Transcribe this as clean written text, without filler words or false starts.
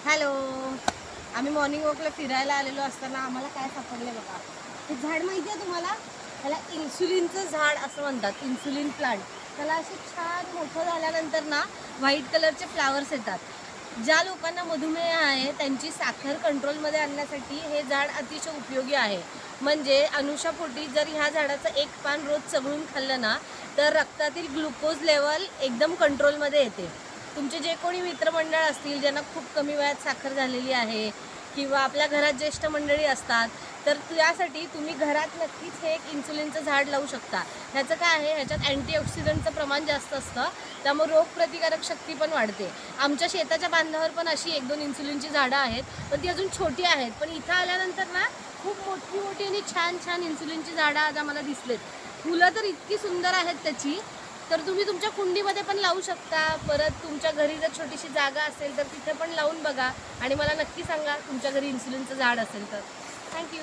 Hello. आम्ही morning वॉकला फिरायला आलेलो असताना आम्हाला काय सापडले बघा. हे झाड माहिती आहे तुम्हाला? त्याला इन्सुलिनचं झाड असं म्हणतात, इन्सुलिन प्लांट. त्याला असे छान मोठं झाल्यानंतर ना व्हाईट कलरचे फ्लावर्स येतात. ज्या लोकांना मधुमेह आहे त्यांची साखर कंट्रोलमध्ये आणण्यासाठी हे झाड अतिशय उपयोगी आहे. म्हणजे अनुषापोटी जर ह्या झाडाचं एक पान रोज चघळून खाल्लं ना तर रक्तातील ग्लुकोज लेवल एकदम कंट्रोलमध्ये येते. तुमचे जे कोणी मित्रमंडळ असतील ज्यांना खूप कमी वयात साखर झालेली आहे किंवा आपल्या घरात ज्येष्ठ मंडळी असतात तर त्यासाठी तुम्ही घरात नक्कीच हे एक इन्सुलिनचं झाड लावू शकता. ह्याचं काय आहे, ह्याच्यात अँटीऑक्सिडंटचं प्रमाण जास्त असतं, त्यामुळे रोगप्रतिकारक शक्ती पण वाढते. आमच्या शेताच्या बांधावर पण अशी 1-2 इन्सुलिनची झाडं आहेत, पण ती अजून छोटी आहेत. पण इथं आल्यानंतर ना खूप मोठी मोठी आणि छान छान इन्सुलिनची झाडं आज आम्हाला दिसलेत. फुलं तर इतकी सुंदर आहेत त्याची, तर तुम्ही तुमच्या कुंडीमध्ये पण लावू शकता. परत तुमच्या घरी जर छोटीशी जागा असेल तर तिथे पण लावून बघा आणि मला नक्की सांगा तुमच्या घरी इन्सुलिनचं झाड असेल तर. थँक्यू.